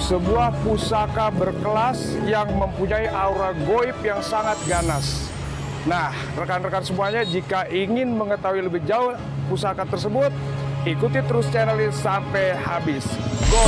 sebuah pusaka berkelas yang mempunyai aura goib yang sangat ganas. Nah, rekan-rekan semuanya, jika ingin mengetahui lebih jauh pusaka tersebut, ikuti terus channel ini sampai habis. Go!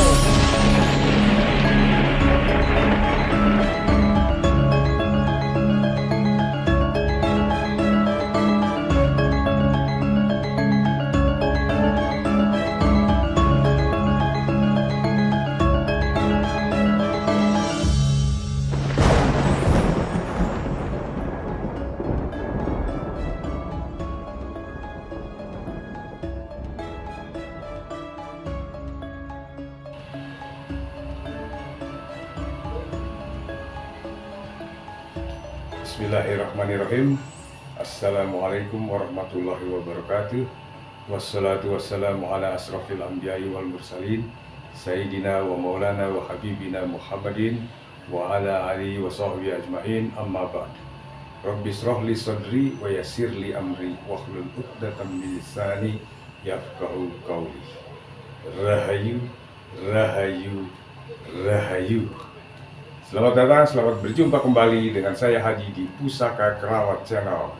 Bismillahirrahmanirrahim. Assalamualaikum warahmatullahi wabarakatuh. Wassalatu wassalamu ala asrafil anbiya'i wal mursalin Sayyidina wa maulana wa habibina Muhammadin wa ala alihi wa sahbihi ajma'in, amma ba'd. Rabbi shrah li sadri wa yassir li amri wahlul 'uqdatam min lisani yafqahu qawli. Rahayu, rahayu, rahayu. Selamat datang, selamat berjumpa kembali dengan saya Haji di Pusaka Keramat Channel.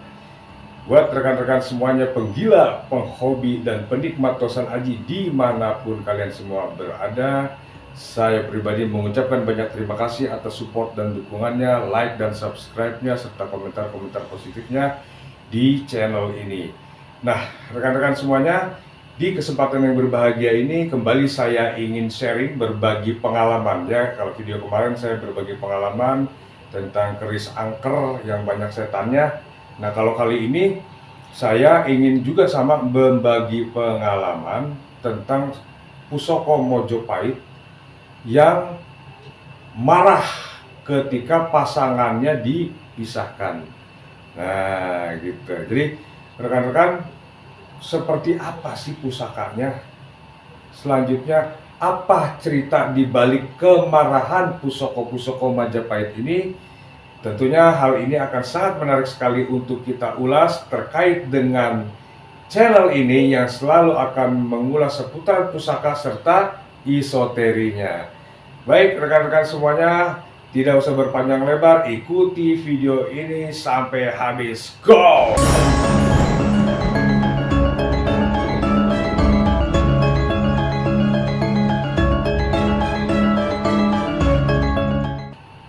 Buat rekan-rekan semuanya penggila, penghobi, dan penikmat tosan haji dimanapun kalian semua berada, saya pribadi mengucapkan banyak terima kasih atas support dan dukungannya, like dan subscribe-nya, serta komentar-komentar positifnya di channel ini. Nah, rekan-rekan semuanya, di kesempatan yang berbahagia ini kembali saya ingin sharing, berbagi pengalaman ya. Kalau video kemarin saya berbagi pengalaman tentang keris angker yang banyak setannya. Nah, kalau kali ini saya ingin juga sama berbagi pengalaman tentang Pusoko Mojopahit yang marah ketika pasangannya dipisahkan. Nah, gitu. Jadi rekan-rekan, seperti apa sih pusakanya? Selanjutnya, apa cerita di balik kemarahan Pusoko Majapahit ini? Tentunya hal ini akan sangat menarik sekali untuk kita ulas terkait dengan channel ini yang selalu akan mengulas seputar pusaka serta esoterinya. Baik rekan-rekan semuanya, tidak usah berpanjang lebar, ikuti video ini sampai habis. Go!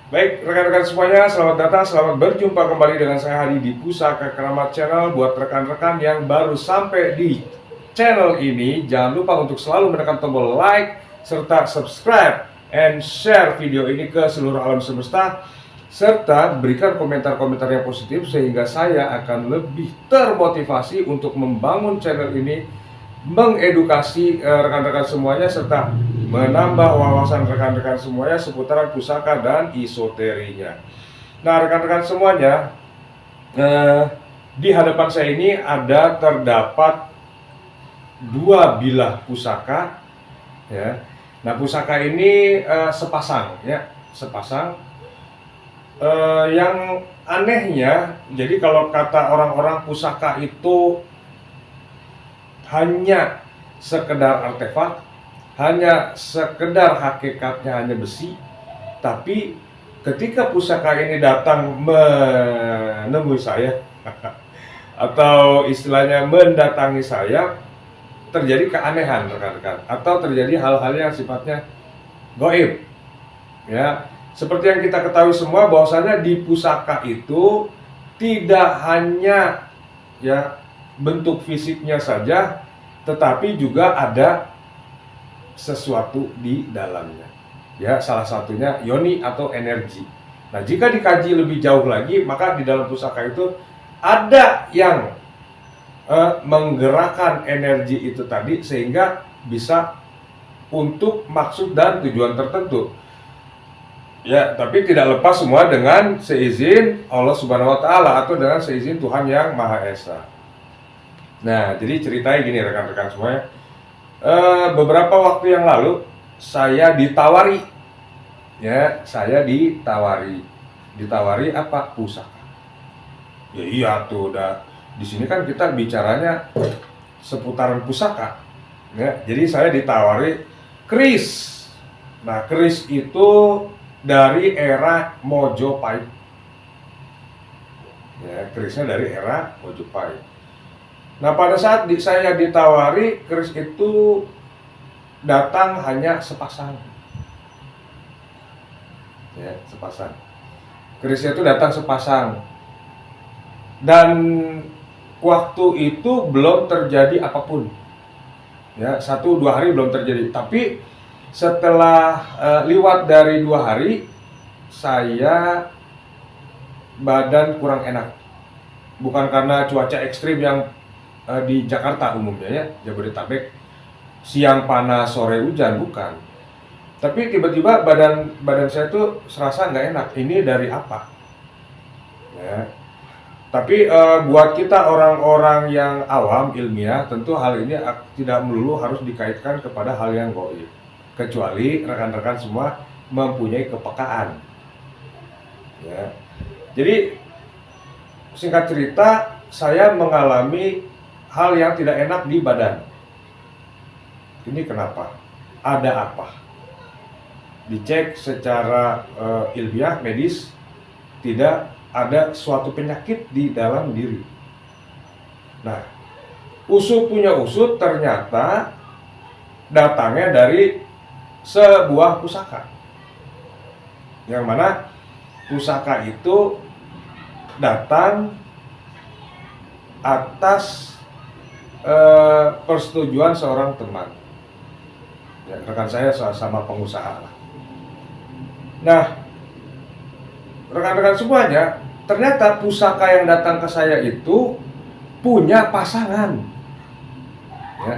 Baik, rekan-rekan semuanya, selamat datang, selamat berjumpa kembali dengan saya Hadi di Pusaka Keramat Channel. Buat rekan-rekan yang baru sampai di channel ini, jangan lupa untuk selalu menekan tombol like, serta subscribe, and share video ini ke seluruh alam semesta, serta berikan komentar-komentar yang positif sehingga saya akan lebih termotivasi untuk membangun channel ini, mengedukasi rekan-rekan semuanya, serta menambah wawasan rekan-rekan semuanya seputaran pusaka dan esoterinya. Nah, rekan-rekan semuanya, di hadapan saya ini terdapat dua bilah pusaka, ya. Nah, pusaka ini sepasang, ya, sepasang. Yang anehnya, jadi kalau kata orang-orang pusaka itu hanya sekedar artefak, hanya sekedar hakikatnya hanya besi, tapi ketika pusaka ini datang menemui saya atau istilahnya mendatangi saya, terjadi keanehan rekan-rekan, atau terjadi hal-hal yang sifatnya gaib. Ya, seperti yang kita ketahui semua bahwasanya di pusaka itu tidak hanya ya bentuk fisiknya saja, tetapi juga ada sesuatu di dalamnya. Ya, salah satunya yoni atau energi. Nah, jika dikaji lebih jauh lagi, maka di dalam pusaka itu ada yang menggerakkan energi itu tadi sehingga bisa untuk maksud dan tujuan tertentu. Ya, tapi tidak lepas semua dengan seizin Allah Subhanahu wa taala atau dengan seizin Tuhan yang Maha Esa. Nah, jadi ceritanya gini rekan-rekan semuanya. Beberapa waktu yang lalu saya ditawari, ya, ditawari apa? Pusaka. Ya iya tuh, udah di sini kan kita bicaranya seputaran pusaka, ya. Jadi saya ditawari keris Nah, keris itu dari era Mojopahit. Ya, kerisnya dari era Mojopahit. Nah, pada saat saya ditawari, keris itu datang hanya sepasang. Ya, sepasang. Kerisnya itu datang sepasang. Dan waktu itu belum terjadi apapun. Ya, 1-2 hari belum terjadi. Tapi setelah lewat dari 2 hari, saya badan kurang enak. Bukan karena cuaca ekstrim yang di Jakarta umumnya ya, Jabodetabek, siang panas, sore hujan, bukan. Tapi tiba-tiba badan saya tuh serasa nggak enak. Ini dari apa? Ya. Tapi buat kita orang-orang yang awam ilmiah, tentu hal ini tidak melulu harus dikaitkan kepada hal yang gaib. Kecuali rekan-rekan semua mempunyai kepekaan. Ya. Jadi singkat cerita, saya mengalami hal yang tidak enak di badan. Ini kenapa? Ada apa? Dicek secara ilmiah, medis, tidak ada suatu penyakit di dalam diri. Nah, usut punya usut, ternyata datangnya dari sebuah pusaka. Yang mana pusaka itu datang atas persetujuan seorang teman. Ya, rekan saya sama pengusaha lah. Nah, rekan-rekan semuanya, ternyata pusaka yang datang ke saya itu punya pasangan. Ya.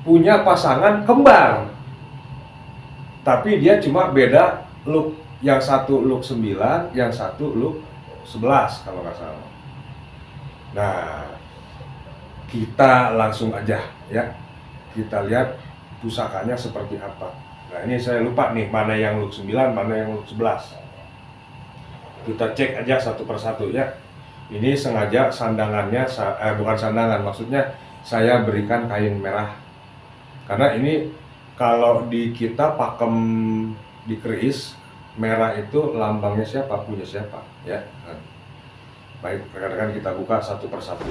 Punya pasangan kembar. Tapi dia cuma beda look. Yang satu look 9, yang satu look 11 kalau nggak salah. Nah, kita langsung aja ya. Kita lihat pusakanya seperti apa. Nah, ini saya lupa nih mana yang look 9, mana yang look 11. Kita cek aja satu persatu ya. Ini sengaja sandangannya, bukan sandangan, maksudnya saya berikan kain merah. Karena ini kalau di kita pakem di keris, merah itu lambangnya siapa, punya siapa ya. Nah, baik, rekan-rekan kita buka satu persatu.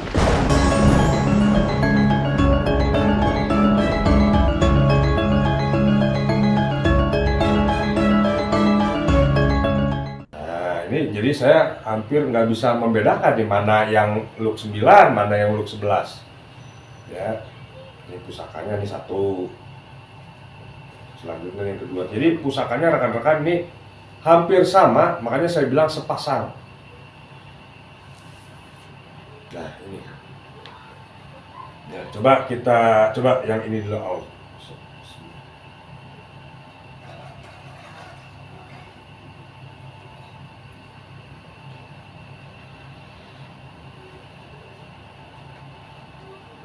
Jadi saya hampir nggak bisa membedakan di mana yang look 9, mana yang look 11. Ya, ini pusakanya nih satu. Selanjutnya yang kedua. Jadi pusakanya rekan-rekan ini hampir sama, makanya saya bilang sepasang. Nah, ini. Ya, coba yang ini dulu. Oh.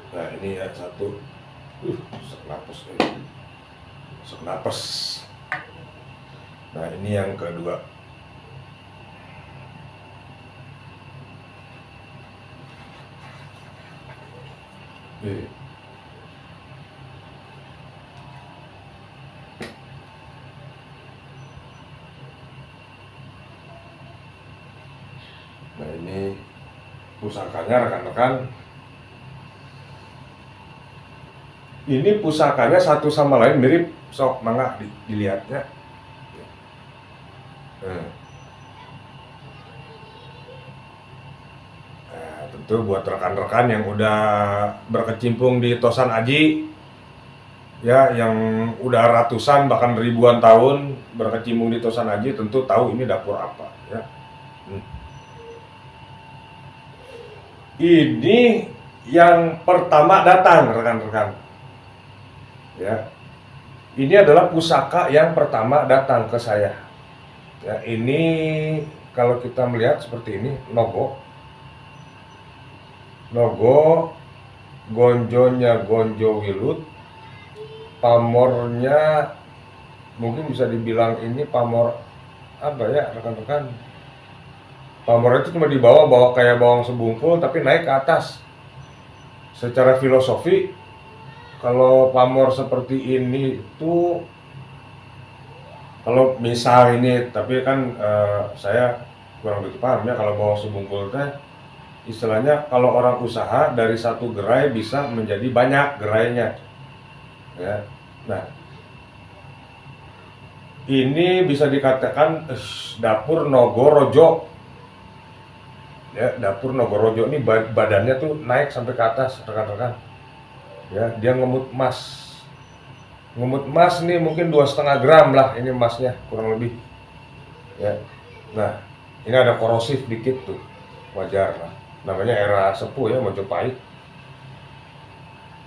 Nah, ini ya satu. Sesak napas ini. Sesak napas. Nah, ini yang kedua. Nah, ini pusakanya rekan-rekan. Ini pusakanya satu sama lain mirip, sok mangga dilihatnya. Nah, tentu buat rekan-rekan yang udah berkecimpung di Tosan Aji, ya, yang udah ratusan bahkan ribuan tahun berkecimpung di Tosan Aji, tentu tahu ini dapur apa, ya. Ini yang pertama datang, rekan-rekan. Ya, ini adalah pusaka yang pertama datang ke saya. Ya, ini kalau kita melihat seperti ini, nogo, gonjonya gonjo wilut, pamornya mungkin bisa dibilang ini pamor apa ya rekan-rekan? Pamor itu cuma di bawah kayak bawang sebungkul tapi naik ke atas. Secara filosofi, kalau pamor seperti ini itu Kalau misal ini, tapi kan saya kurang begitu paham ya kalau bawa subungkul teh, istilahnya kalau orang usaha dari satu gerai bisa menjadi banyak gerainya, ya. Nah, ini bisa dikatakan dapur Nogorojo, ya. Dapur Nogorojo ini badannya tuh naik sampai ke atas, rekan-rekan, ya. Dia ngemut emas nih mungkin 2,5 gram lah ini emasnya kurang lebih, ya. Nah, ini ada korosif dikit tuh, wajar lah, namanya era sepuh ya, Mojopahit.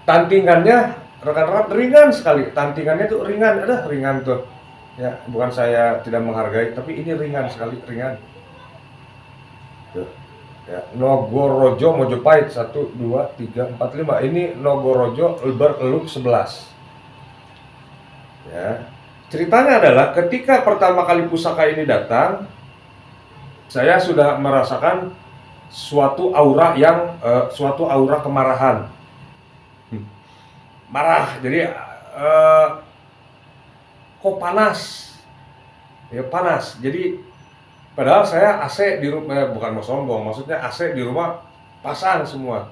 Tantingannya rekan-rekan ringan sekali, tantingannya tuh ringan tuh, ya. Bukan saya tidak menghargai, tapi ini ringan sekali, ringan tuh, ya. Nogorojo Mojopahit 1, 2, 3, 4, 5, ini Nogorojo bereluk 11, ya. Ceritanya adalah ketika pertama kali pusaka ini datang, saya sudah merasakan suatu aura kemarahan. Marah, jadi kok panas, ya panas. Jadi padahal saya AC di rumah, bukan mau sombong, maksudnya AC di rumah pasang semua.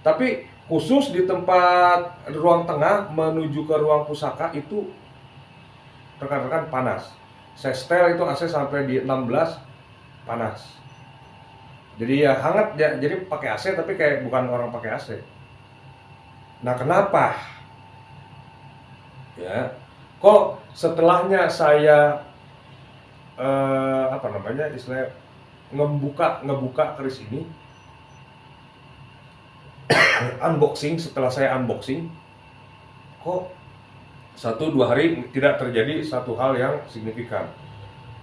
Tapi khusus di tempat ruang tengah menuju ke ruang pusaka itu rekan-rekan panas. Saya setel itu AC sampai di 16, panas. Jadi ya hangat ya, jadi pakai AC tapi kayak bukan orang pakai AC. Nah, kenapa? Ya, kok setelahnya saya istilahnya ngebuka keris ini, setelah saya unboxing, kok 1-2 hari tidak terjadi satu hal yang signifikan.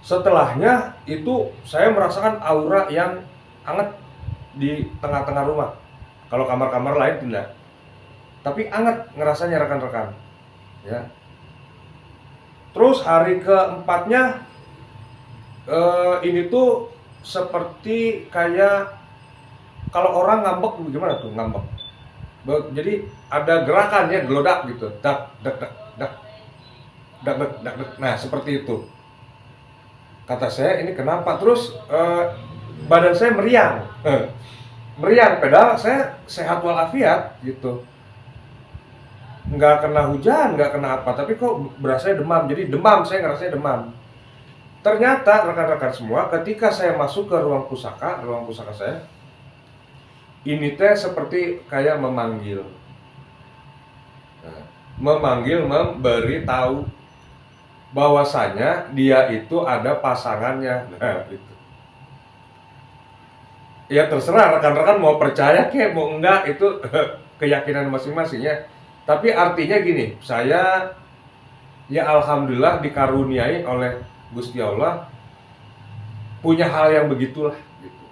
Setelahnya itu saya merasakan aura yang hangat di tengah-tengah rumah. Kalau kamar-kamar lain tidak, tapi hangat ngerasanya rekan-rekan, ya. Terus hari keempatnya ini tuh seperti kayak kalau orang ngambek, gimana tuh ngambek? Jadi ada gerakan ya, gelodak gitu, dak dak dak dak dak dak dak dak. Nah, seperti itu. Kata saya, ini kenapa? Terus badan saya meriang, padahal saya sehat walafiat gitu, nggak kena hujan, nggak kena apa, tapi kok berasa demam. Jadi demam, saya ngerasanya demam. Ternyata rekan-rekan semua, ketika saya masuk ke ruang pusaka saya, ini teh seperti kayak memanggil, memberi tahu bahwasanya dia itu ada pasangannya. Nah, itu. Ya terserah rekan-rekan mau percaya kek mau enggak, itu keyakinan masing-masing ya. Tapi artinya gini, saya ya alhamdulillah dikaruniai oleh Gusti Allah punya hal yang begitulah gitu.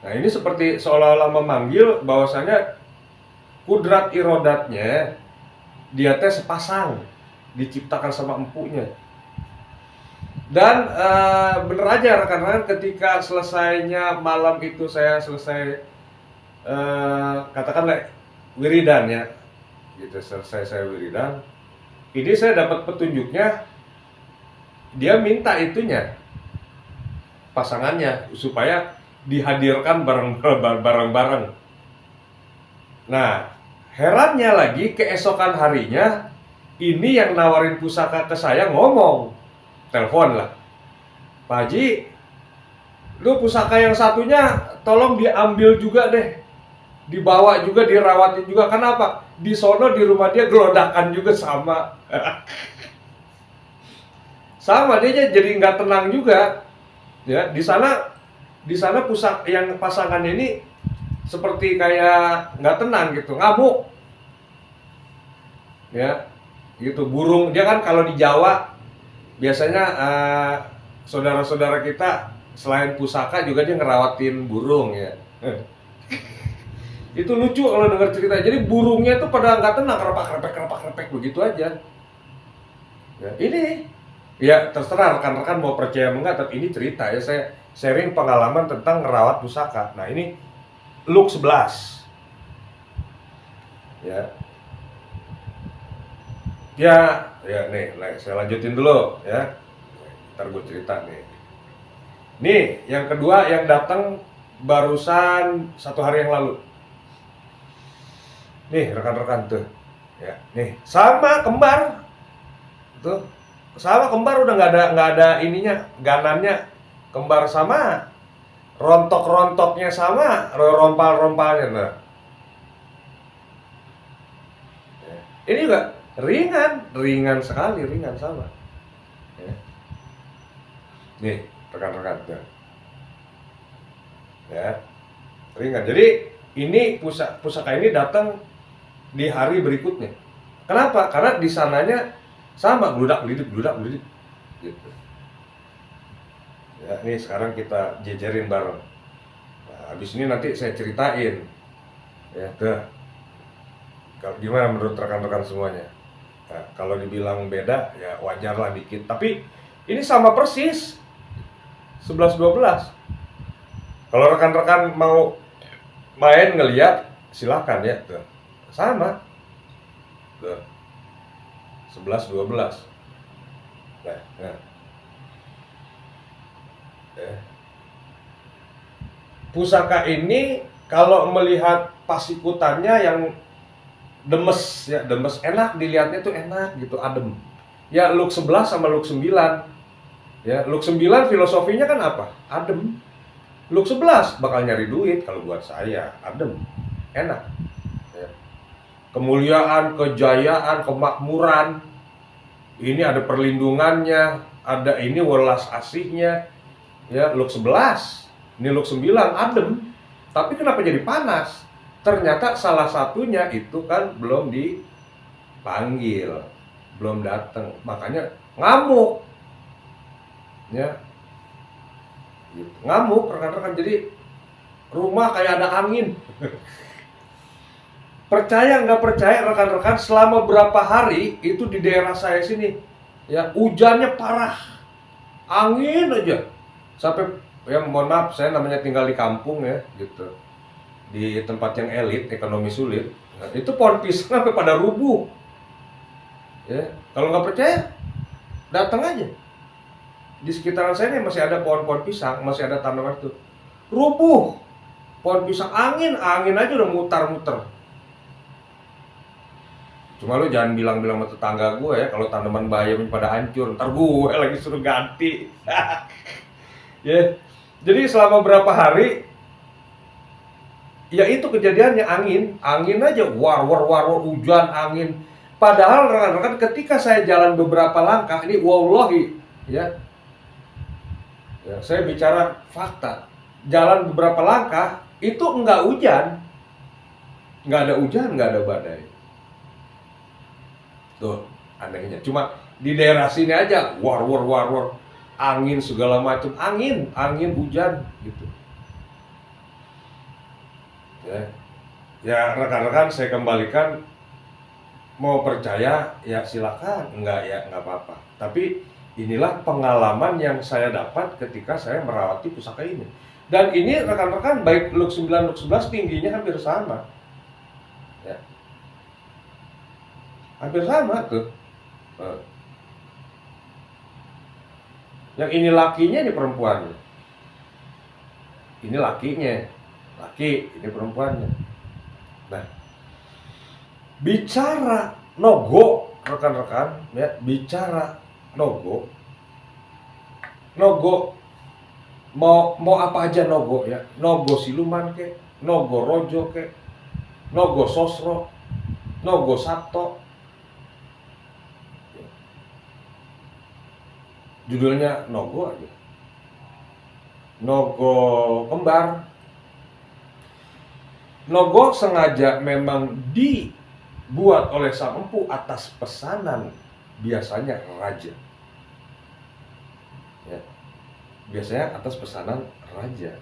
Nah, ini seperti seolah-olah memanggil bahwasanya kudrat irodatnya dia teh sepasang, diciptakan sama empunya. Dan bener aja rekan-rekan, ketika selesainya malam itu saya selesai katakanlah wiridan ya, gitu. Selesai saya wiridan, ini saya dapat petunjuknya, dia minta itunya pasangannya supaya dihadirkan bareng-bareng. Nah, herannya lagi keesokan harinya ini yang nawarin pusaka ke saya ngomong, telepon lah, Pak Haji, lu pusaka yang satunya tolong diambil juga deh, dibawa juga, dirawatin juga. Kenapa? Di sono di rumah dia gelodakan juga sama. Sama, dia jadi nggak tenang juga, ya. Di sana pusaka yang pasangannya ini seperti kayak nggak tenang gitu, ngamuk, ya, gitu. Burung dia kan kalau di Jawa biasanya saudara-saudara kita selain pusaka juga dia ngerawatin burung ya. Itu lucu kalau dengar cerita. Jadi burungnya itu pada nggak tenang, kerepak begitu aja. Ya, ini ya terserah rekan-rekan mau percaya enggak, tapi ini cerita ya, saya sharing pengalaman tentang ngerawat pusaka. Nah, ini Luke 11. Ya. Ya, nih, saya lanjutin dulu ya. ntar gue cerita nih. Nih, yang kedua yang datang barusan 1 hari yang lalu. Nih, rekan-rekan tuh. Ya, nih, sama kembar. Tuh. Sama kembar udah nggak ada ininya, ganannya kembar sama. Rontok-rontoknya sama, rompal-rompalnya nah. Ya. Ini juga ringan sekali, ringan sama. Ya. Nih, rekan-rekan tuh. Ya, ringan. Jadi ini pusaka ini datang di hari berikutnya. Kenapa? Karena di sananya sama gludak gelidik gitu. Ya, ini sekarang kita jejerin bareng. Nah, habis ini nanti saya ceritain. Ya, tuh. Gimana menurut rekan-rekan semuanya? Nah, kalau dibilang beda ya wajar lah dikit. Tapi ini sama persis. 11-12. Kalau rekan-rekan mau main ngeliat silakan ya tuh. Sama. Tuh. 11-12. Nah. Pusaka ini kalau melihat pasikutannya yang demes ya, demes enak dilihatnya tuh enak gitu, adem. Ya look 11 sama look 9. Ya, look 9 filosofinya kan apa? Adem. Look 11 bakal nyari duit kalau buat saya, adem. Enak. Ya. Kemuliaan, kejayaan, kemakmuran. Ini ada perlindungannya, ada ini welas asihnya. Ya, look 11. Ini look 9 adem. Tapi kenapa jadi panas? Ternyata salah satunya itu kan belum dipanggil, belum datang. Makanya ngamuk. Ya. Gitu. Ngamuk rekan-rekan, jadi rumah kayak ada angin. Percaya nggak percaya rekan-rekan, selama berapa hari itu di daerah saya sini ya hujannya parah, angin aja sampai ya mohon maaf saya namanya tinggal di kampung ya gitu, di tempat yang elit, ekonomi sulit. Nah, itu pohon pisang sampai pada rubuh. Ya kalau nggak percaya datang aja, di sekitaran saya ini masih ada pohon-pohon pisang, masih ada tanaman itu rubuh pohon pisang, angin aja udah mutar-mutar. Cuma lu jangan bilang-bilang sama tetangga gue ya kalau tanaman bayam pada hancur, ntar gue lagi suruh ganti. Ya, jadi selama berapa hari ya itu kejadiannya, angin aja, war hujan angin. Padahal rekan-rekan ketika saya jalan beberapa langkah ini wallahi ya, saya bicara fakta, jalan beberapa langkah itu enggak hujan, nggak ada hujan, nggak ada badai. Tuh anehnya, cuma di daerah sini aja war angin segala macam, angin hujan gitu. Ya rekan-rekan saya kembalikan, mau percaya ya silakan, enggak ya enggak apa-apa. Tapi inilah pengalaman yang saya dapat ketika saya merawati pusaka ini. Dan ini rekan-rekan baik look 9 look 11 tingginya hampir sama. Ya. Hampir sama tuh. Yang ini lakinya, ini perempuannya. Ini lakinya, ini perempuannya. Nah, bicara nogo rekan-rekan ya, bicara nogo mau apa aja nogo ya, nogo siluman ke, nogo rojo ke, nogo sosro, nogo sabto. Judulnya nogo aja, nogo kembar. Nogo sengaja memang dibuat oleh sang empu atas pesanan biasanya raja. Ya, biasanya atas pesanan raja.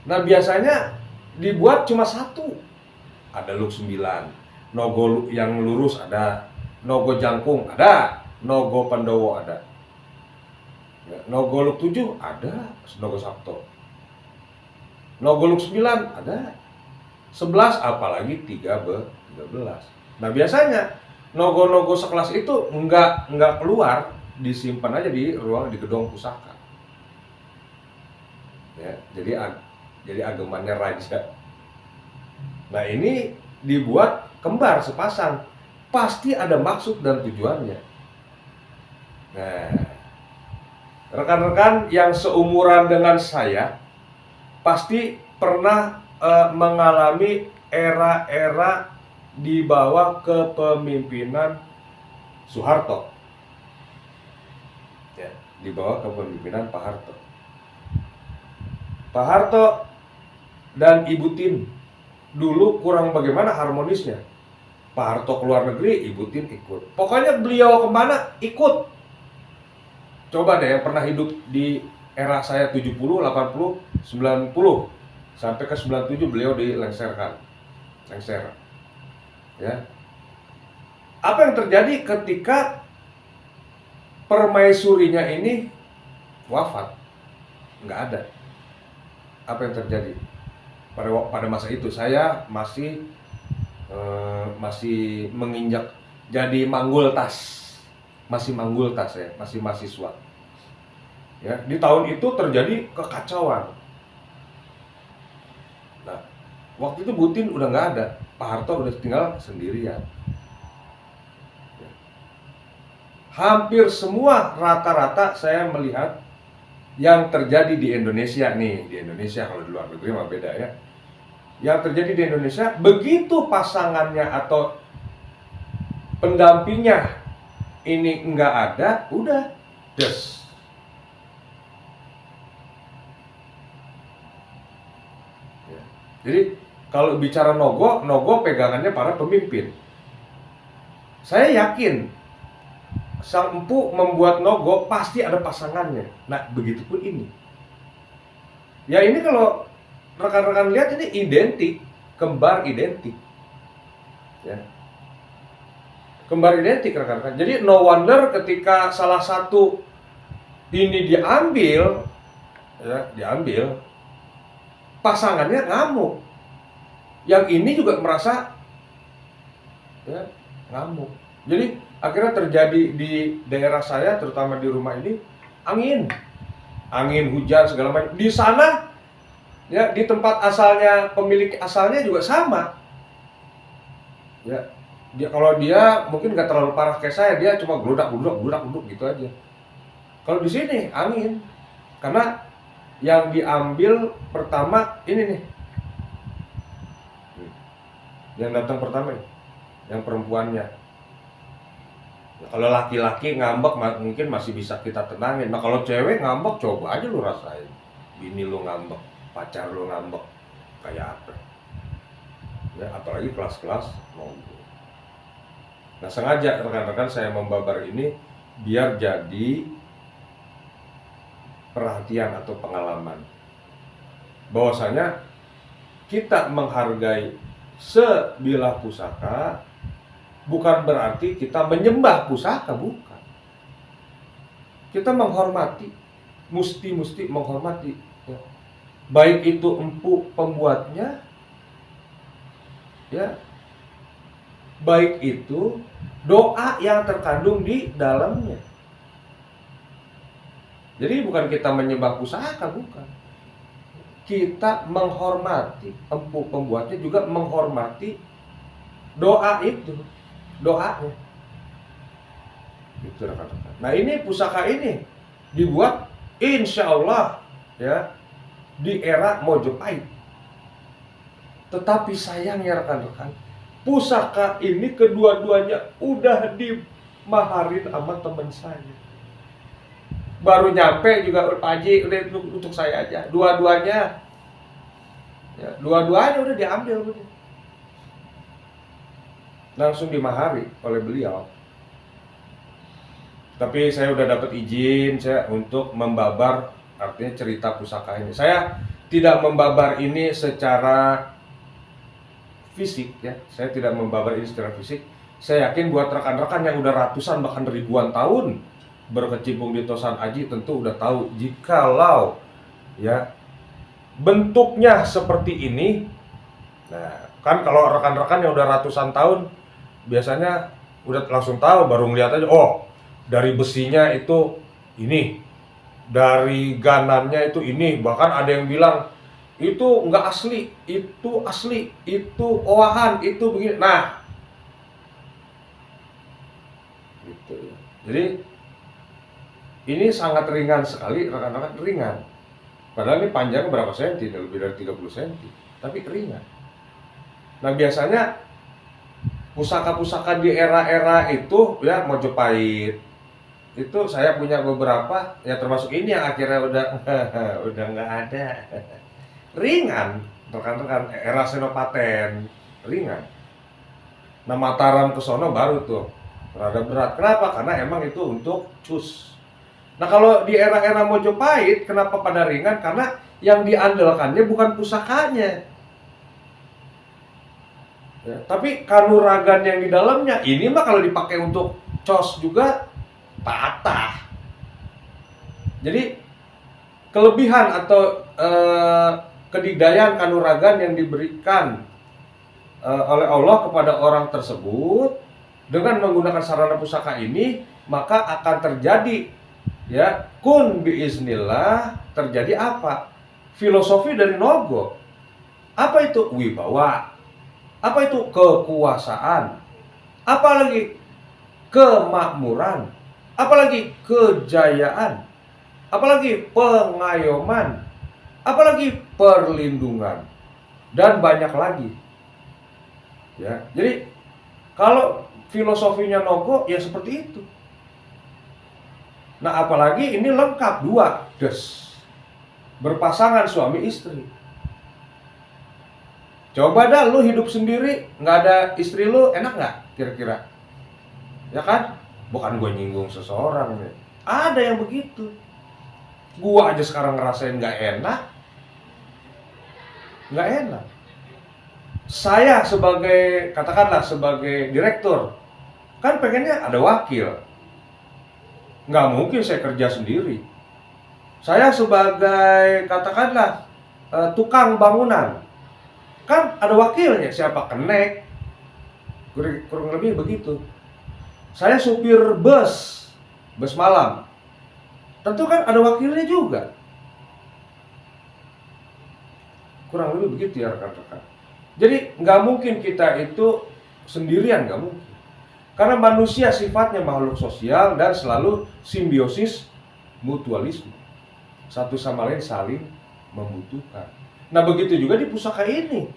Nah biasanya dibuat cuma satu, ada look 9, nogo yang lurus ada, nogo jangkung ada, nogo Pandowo ada. Ya, nogo look 7 ada, nogo sabto. Nogo look 9 ada, 11 apalagi 13. Nah biasanya nogo-nogo sekelas itu enggak keluar disimpan aja di gedung pusaka. Ya, jadi agemannya raja. Nah, ini dibuat kembar sepasang, pasti ada maksud dan tujuannya. Nah, rekan-rekan yang seumuran dengan saya pasti pernah mengalami era-era di bawah kepemimpinan Soeharto. Ya, di bawah kepemimpinan Pak Harto. Pak Harto dan Ibu Tien dulu kurang bagaimana harmonisnya. Pak Harto keluar negeri, Ibu Tien ikut. Pokoknya beliau kemana ikut. Coba deh yang pernah hidup di era saya 70, 80, 90 sampai ke 97 beliau lengser. Ya. Apa yang terjadi ketika permaisurinya ini wafat? Nggak ada. Apa yang terjadi? Pada masa itu saya masih menginjak jadi manggultas. Masih manggultas ya, masih mahasiswa. Ya, di tahun itu terjadi kekacauan. Nah, waktu itu Bu Tien udah nggak ada, Pak Harto udah tinggal sendirian. Ya. Hampir semua rata-rata saya melihat yang terjadi di Indonesia nih, di Indonesia, kalau di luar negeri mah beda ya. Yang terjadi di Indonesia, begitu pasangannya atau pendampingnya ini nggak ada, udah des. Ya. Jadi kalau bicara nogo pegangannya para pemimpin. Saya yakin sang empu membuat nogo pasti ada pasangannya. Nah, begitupun ini. Ya, ini kalau rekan-rekan lihat ini identik, kembar identik. Ya. Kembar identik rekan-rekan. Jadi no wonder ketika salah satu ini diambil, pasangannya ngamuk. Yang ini juga merasa ya, ngamuk. Jadi akhirnya terjadi di daerah saya, terutama di rumah ini, angin, hujan segala macam. Di sana, ya di tempat asalnya pemilik asalnya juga sama. Ya. Kalau dia mungkin nggak terlalu parah kayak saya, dia cuma gludak gitu aja. Kalau di sini angin, karena yang diambil pertama ini nih, yang datang pertama, yang perempuannya. Kalau laki-laki ngambek mungkin masih bisa kita tenangin. Nah kalau cewek ngambek, coba aja lu rasain. Bini lu ngambek, pacar lu ngambek, kayak apa? Ya apalagi kelas-kelas mau. Nah sengaja rekan-rekan saya membabar ini biar jadi perhatian atau pengalaman bahwasanya kita menghargai sebilah pusaka bukan berarti kita menyembah pusaka, bukan. Kita menghormati, mesti menghormati ya. Baik itu empu pembuatnya ya, baik itu doa yang terkandung di dalamnya. Jadi bukan kita menyembah pusaka, bukan. Kita menghormati empu pembuatnya, juga menghormati doa itu, doanya. Itu rekan-rekan. Nah ini pusaka ini dibuat insya Allah ya di era Mojopahit. Tetapi sayangnya rekan-rekan, pusaka ini kedua-duanya udah dimaharin sama teman saya. Baru nyampe juga Pak Haji, udah untuk saya aja. Dua-duanya ya, dua-duanya udah diambil udah. Langsung dimahari oleh beliau. Tapi saya udah dapat izin saya untuk membabar, artinya cerita pusaka ini. Saya tidak membabar ini secara fisik ya, saya tidak membabar ini secara fisik. Saya yakin buat rekan-rekan yang udah ratusan bahkan ribuan tahun berkecimpung di Tosan Aji tentu udah tahu jikalau ya bentuknya seperti ini. Nah, kan kalau rekan-rekan yang udah ratusan tahun biasanya udah langsung tahu, baru ngeliat aja, oh dari besinya itu ini, dari ganannya itu ini, bahkan ada yang bilang itu nggak asli, itu owahan, itu begini. Nah, gitu ya. Jadi ini sangat ringan sekali, rekan-rekan, ringan. Padahal ini panjangnya berapa senti, lebih dari 30 senti, tapi ringan. Nah, biasanya pusaka-pusaka di era-era itu ya, Mojopahit itu saya punya beberapa, ya termasuk ini yang akhirnya udah udah nggak ada. Ringan, rekan-rekan, era Senopaten ringan. Nah, Mataram ke sono baru tuh rada berat. Kenapa? Karena emang itu untuk cus. Nah, kalau di era-era Mojopahit kenapa pada ringan? Karena yang diandalkannya bukan pusakanya, ya, tapi kanuragan yang di dalamnya. Ini mah kalau dipakai untuk cos juga patah. Jadi kelebihan atau kedikdayaan kanuragan yang diberikan oleh Allah kepada orang tersebut dengan menggunakan sarana pusaka ini, maka akan terjadi ya kun biiznillah, terjadi apa? Filosofi dari Nogo. Apa itu? Wibawa. Apa itu? Kekuasaan. Apalagi kemakmuran. Apalagi kejayaan. Apalagi pengayoman. Apalagi perlindungan. Dan banyak lagi. Ya, jadi kalau filosofinya Nogo ya seperti itu. Nah, apalagi ini lengkap dua, berpasangan suami istri. Coba dah lu hidup sendiri, nggak ada istri lu, enak nggak kira-kira? Ya kan? Bukan gue nyinggung seseorang nih. Ada yang begitu. Gua aja sekarang ngerasain nggak enak. Nggak enak. Saya sebagai, katakanlah sebagai direktur, kan pengennya ada wakil. Nggak mungkin saya kerja sendiri. Saya sebagai, katakanlah tukang bangunan, kan ada wakilnya, siapa? Kenek. Kurang lebih begitu. Saya supir bus malam, tentu kan ada wakilnya juga. Kurang lebih begitu ya rekan-rekan. Jadi nggak mungkin kita itu sendirian, nggak mungkin. Karena manusia sifatnya makhluk sosial dan selalu simbiosis mutualisme. Satu sama lain saling membutuhkan. Nah, begitu juga di pusaka ini.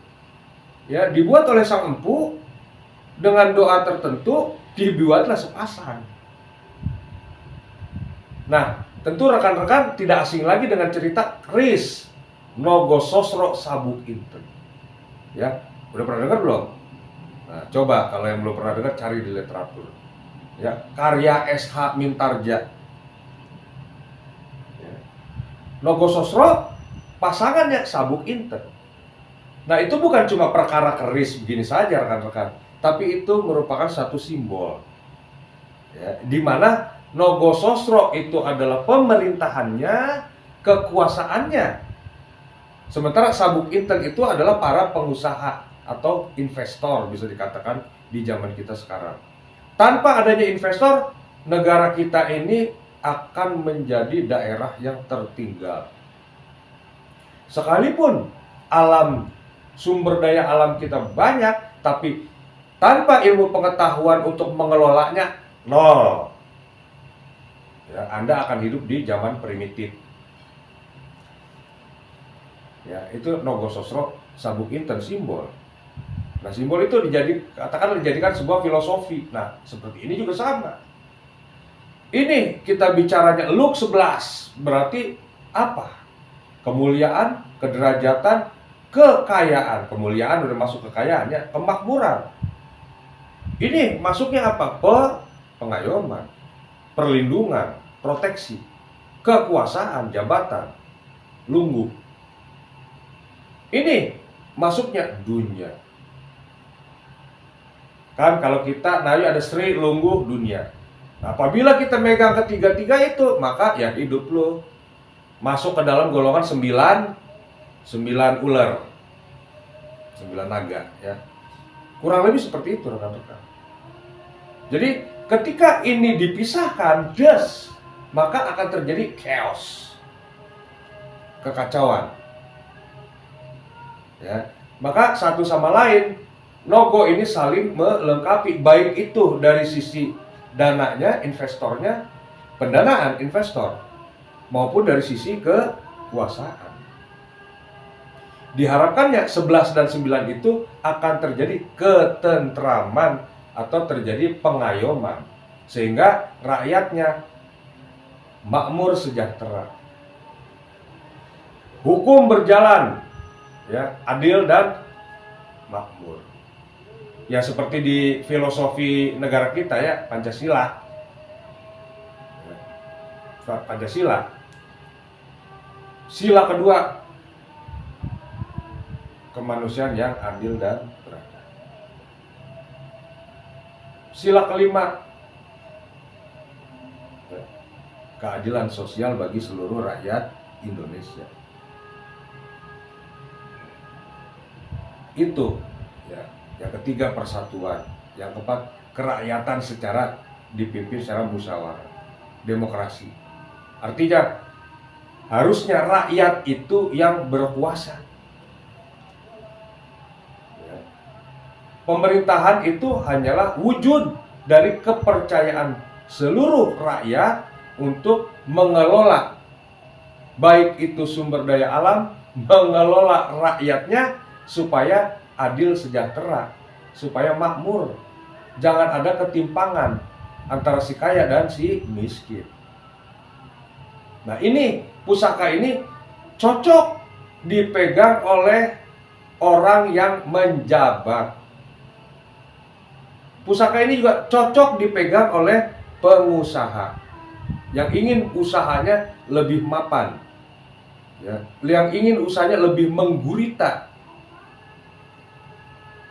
Ya, dibuat oleh sang empu dengan doa tertentu, dibuatlah sepasang. Nah, tentu rekan-rekan tidak asing lagi dengan cerita keris Nogososro Sabuk Inten. Ya, udah pernah dengar belum? Nah, coba kalau yang belum pernah dengar cari di literatur. Ya, karya S.H. Mintarja. Ya. Nogososro pasangannya Sabuk Inten. Nah, itu bukan cuma perkara keris begini saja rekan-rekan, tapi itu merupakan satu simbol. Ya, di mana Nogososro itu adalah pemerintahannya, kekuasaannya. Sementara Sabuk Inten itu adalah para pengusaha atau investor, bisa dikatakan di zaman kita sekarang. Tanpa adanya investor, negara kita ini akan menjadi daerah yang tertinggal. Sekalipun alam, sumber daya alam kita banyak, tapi tanpa ilmu pengetahuan untuk mengelolanya, nol. Ya, Anda akan hidup di zaman primitif. Ya, itu Nogososro Sabuk Inten simbol. Nah, simbol itu dijadikan sebuah filosofi. Nah, seperti ini juga sama. Ini kita bicaranya Luk 11, berarti apa? Kemuliaan, kederajatan, kekayaan. Kemuliaan udah masuk kekayaannya, kemakmuran. Ini masuknya apa? Pengayoman, perlindungan, proteksi, kekuasaan, jabatan, lungguh. Ini masuknya dunia. Kan kalau kita nayu ada Sri, lungguh, dunia. Nah, apabila kita megang ketiga-tiga itu, maka ya hidup lo masuk ke dalam golongan 9 ular, 9 naga ya. Kurang lebih seperti itu rekan-rekan. Jadi ketika ini dipisahkan, maka akan terjadi chaos, kekacauan. Ya, maka satu sama lain logo ini saling melengkapi, baik itu dari sisi dananya, investornya, pendanaan investor, maupun dari sisi kekuasaan. Diharapkannya 11 dan 9 itu akan terjadi ketentraman atau terjadi pengayoman, sehingga rakyatnya makmur sejahtera, hukum berjalan, ya, adil dan makmur. Ya seperti di filosofi negara kita ya, Pancasila. Pancasila. Sila kedua, kemanusiaan yang adil dan beradab. Sila kelima, keadilan sosial bagi seluruh rakyat Indonesia. Itu ya. Yang ketiga, persatuan. Yang keempat, kerakyatan secara dipimpin secara musyawarah, demokrasi. Artinya harusnya rakyat itu yang berkuasa. Ya. Pemerintahan itu hanyalah wujud dari kepercayaan seluruh rakyat untuk mengelola, baik itu sumber daya alam, mengelola rakyatnya supaya adil sejahtera, supaya makmur. Jangan ada ketimpangan antara si kaya dan si miskin. Nah, ini pusaka ini cocok dipegang oleh orang yang menjabat. Pusaka ini juga cocok dipegang oleh pengusaha yang ingin usahanya lebih mapan, ya, yang ingin usahanya lebih menggurita.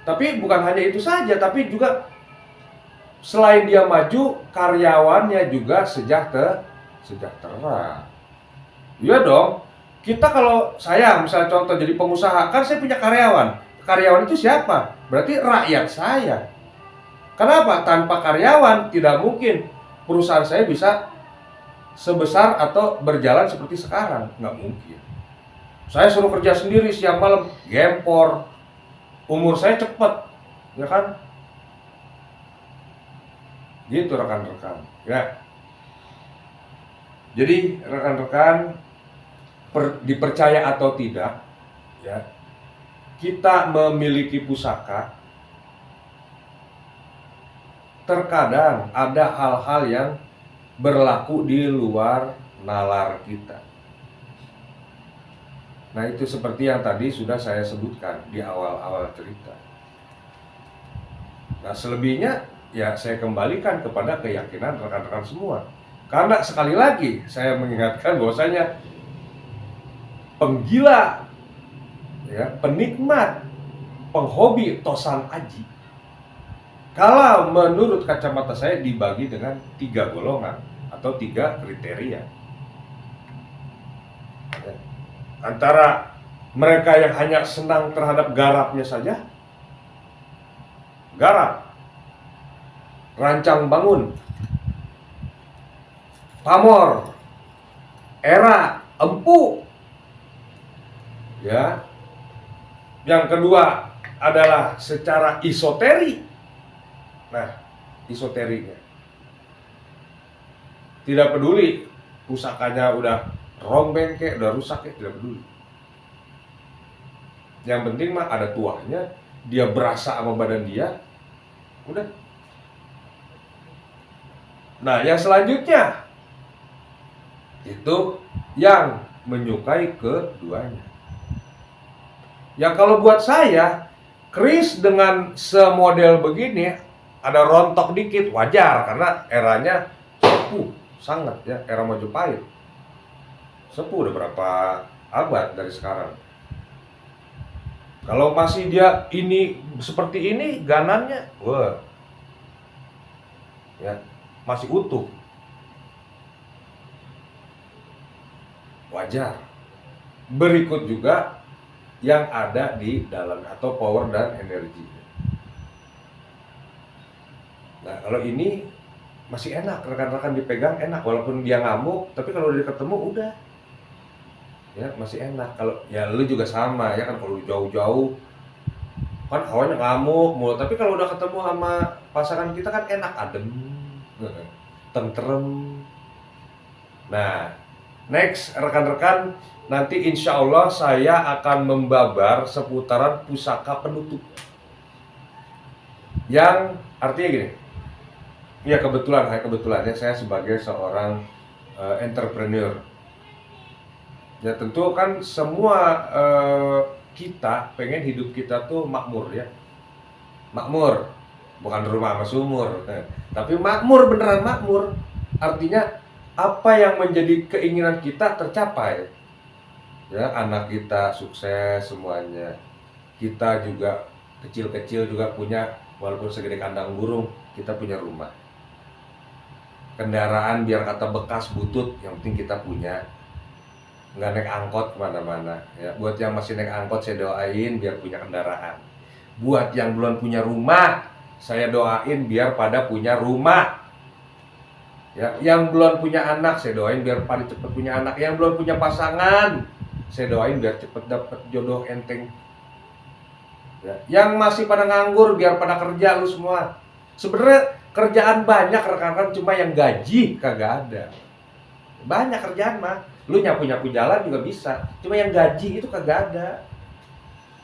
Tapi bukan hanya itu saja, tapi juga selain dia maju, karyawannya juga sejahtera. Iya dong. Kita kalau saya misalnya contoh jadi pengusaha, kan saya punya karyawan. Karyawan itu siapa? Berarti rakyat saya. Kenapa? Tanpa karyawan tidak mungkin perusahaan saya bisa sebesar atau berjalan seperti sekarang. Nggak mungkin. Saya suruh kerja sendiri siang malam, gempor. Umur saya cepat, ya kan? Gitu rekan-rekan, ya. Jadi rekan-rekan, dipercaya atau tidak, ya, kita memiliki pusaka. Terkadang ada hal-hal yang berlaku di luar nalar kita. Nah, itu seperti yang tadi sudah saya sebutkan di awal-awal cerita. Nah, selebihnya ya saya kembalikan kepada keyakinan rekan-rekan semua. Karena sekali lagi saya mengingatkan bahwasanya penggila, ya, penikmat, penghobi tosan aji, kalau menurut kacamata saya dibagi dengan 3 golongan atau 3 kriteria. Antara mereka yang hanya senang terhadap garapnya saja, garap, rancang bangun, pamor, era, empu, ya. Yang kedua adalah secara esoteri. Nah, esoterinya tidak peduli pusakanya udah rombeng kayak udah rusak kayak, tidak peduli. Yang penting mah ada tuahnya, dia berasa sama badan dia, udah. Nah, yang selanjutnya itu yang menyukai keduanya. Yang kalau buat saya, keris dengan semodel begini ada rontok dikit wajar karena eranya sepuh sangat, ya, era Majapahit. Sepuh udah berapa abad dari sekarang. Kalau masih dia ini seperti ini ganannya, wah, ya, masih utuh, wajar. Berikut juga yang ada di dalam atau power dan energi. Nah, kalau ini masih enak, rekan-rekan dipegang enak, walaupun dia ngamuk, tapi kalau udah ketemu udah, ya masih enak. Kalau ya lu juga sama ya kan, kalau jauh-jauh kan awalnya ngamuk mulu, tapi kalau udah ketemu sama pasangan kita kan enak, adem, tentrem. Nah, next rekan-rekan, nanti insya Allah saya akan membabar seputaran pusaka penutup. Yang artinya gini, ya kebetulan ya saya sebagai seorang entrepreneur. Ya tentu kan semua kita pengen hidup kita tuh makmur ya. Makmur, bukan rumah sama sumur. Tapi makmur, beneran makmur. Artinya apa yang menjadi keinginan kita tercapai. Ya, anak kita sukses semuanya. Kita juga kecil-kecil juga punya, walaupun segede kandang burung, kita punya rumah. Kendaraan biar kata bekas butut, yang penting kita punya. Nggak naik angkot kemana-mana ya. Buat yang masih naik angkot saya doain biar punya kendaraan. Buat yang belum punya rumah saya doain biar pada punya rumah ya. Yang belum punya anak saya doain biar pada cepet punya anak. Yang belum punya pasangan saya doain biar cepet dapet jodoh enteng ya. Yang masih pada nganggur biar pada kerja lu semua. Sebenarnya kerjaan banyak rekan-rekan, cuma yang gaji kagak ada. Banyak kerjaan mah, lu nyapu-nyapu jalan juga bisa, cuma yang gaji itu kagak ada.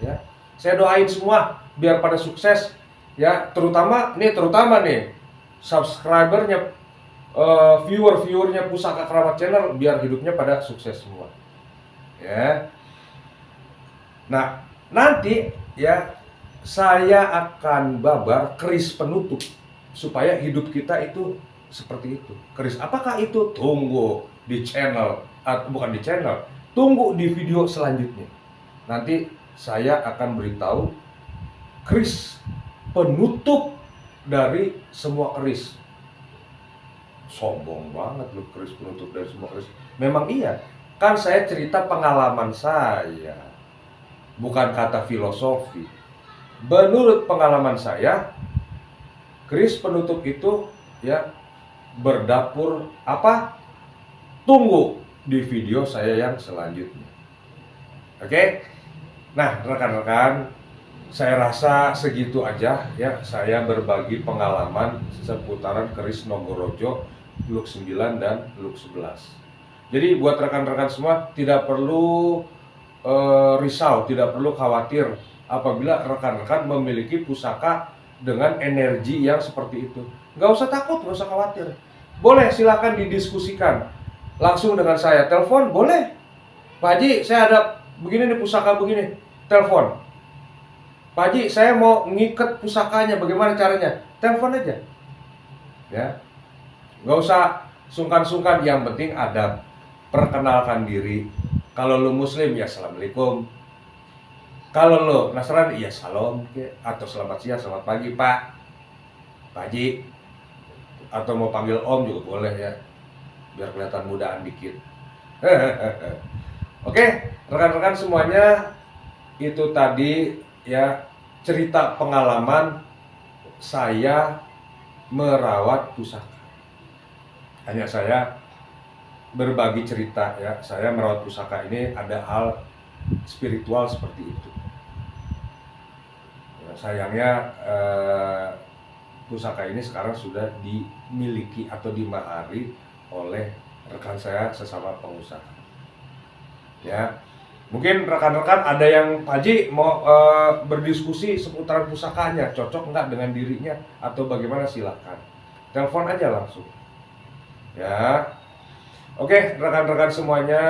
Ya, saya doain semua biar pada sukses. Ya, terutama nih subscribernya, viewernya Pusaka Keramat Channel biar hidupnya pada sukses semua. Ya. Nah, nanti ya saya akan babar keris penutup supaya hidup kita itu seperti itu. Keris apakah itu? Tunggu di channel, bukan di channel, tunggu di video selanjutnya. Nanti saya akan beritahu keris penutup dari semua keris. Sombong banget lu, keris penutup dari semua keris. Memang iya, kan saya cerita pengalaman saya, bukan kata filosofi. Menurut pengalaman saya, keris penutup itu ya berdapur apa? Tunggu di video saya yang selanjutnya. Oke? Nah, rekan-rekan, saya rasa segitu aja ya. Saya berbagi pengalaman seputaran keris Nogorojo Luk 9 dan Luk 11. Jadi buat rekan-rekan semua tidak perlu risau, tidak perlu khawatir apabila rekan-rekan memiliki pusaka dengan energi yang seperti itu. Nggak usah takut, nggak usah khawatir. Boleh, silakan didiskusikan langsung dengan saya. Telepon boleh. Pak Haji, saya ada begini nih pusaka begini. Telepon. Pak Haji, saya mau ngikat pusakanya, bagaimana caranya? Telepon aja. Ya. Nggak usah sungkan-sungkan, yang penting adab. Perkenalkan diri. Kalau lu muslim ya assalamualaikum. Kalau lu Nasrani ya salam atau selamat siang, selamat pagi Pak Haji, atau mau panggil Om juga boleh ya, biar kelihatan mudaan dikit. Oke, rekan-rekan semuanya, itu tadi ya cerita pengalaman saya merawat pusaka. Hanya saya berbagi cerita ya, saya merawat pusaka ini ada hal spiritual seperti itu. Ya, sayangnya pusaka ini sekarang sudah dimiliki atau dimahari oleh rekan saya sesama pengusaha. Ya, mungkin rekan-rekan ada yang Pak Haji mau berdiskusi seputaran pusakanya, cocok nggak dengan dirinya atau bagaimana, silakan telepon aja langsung. Ya, oke rekan-rekan semuanya,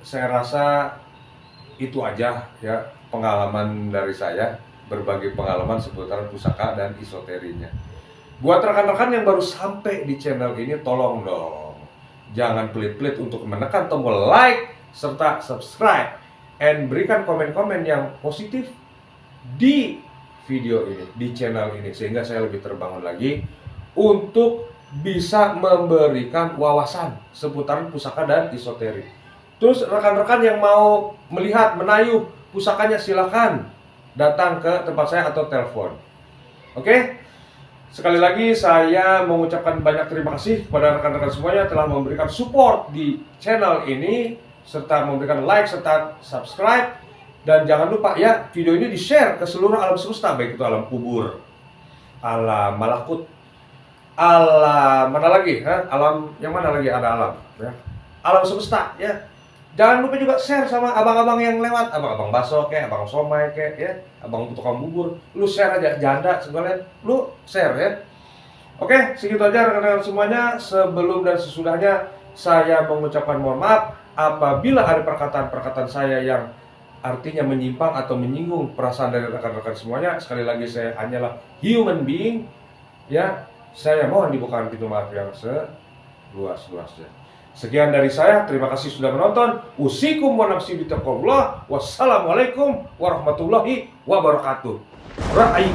saya rasa itu aja ya pengalaman dari saya, berbagi pengalaman seputaran pusaka dan esoterinya. Buat rekan-rekan yang baru sampai di channel ini, tolong dong jangan pelit-pelit untuk menekan tombol like serta subscribe and berikan komen-komen yang positif di video ini, di channel ini, sehingga saya lebih terbangun lagi untuk bisa memberikan wawasan seputaran pusaka dan esoterik. Terus rekan-rekan yang mau melihat, menayuh pusakanya, silakan datang ke tempat saya atau telepon. Oke? Sekali lagi saya mengucapkan banyak terima kasih kepada rekan-rekan semuanya telah memberikan support di channel ini serta memberikan like serta subscribe, dan jangan lupa ya video ini di-share ke seluruh alam semesta, baik itu alam kubur, alam malakut, alam mana lagi, alam yang mana lagi ada alam ya, alam semesta ya. Jangan lupa juga share sama abang-abang yang lewat, abang-abang bakso kayak, abang somai kayak ya, abang tukang bubur, lu share aja, janda sekalian, lu share ya. Oke, segitu aja rekan-rekan semuanya. Sebelum dan sesudahnya saya mengucapkan mohon maaf apabila ada perkataan-perkataan saya yang artinya menyimpang atau menyinggung perasaan dari rekan-rekan semuanya. Sekali lagi saya hanyalah human being ya. Saya mohon dibukakan pintu maaf yang seluas-luasnya. Sekian dari saya, terima kasih sudah menonton. Usikum wa nafsi bitaqwallah. Wassalamualaikum warahmatullahi wabarakatuh. Ra'i.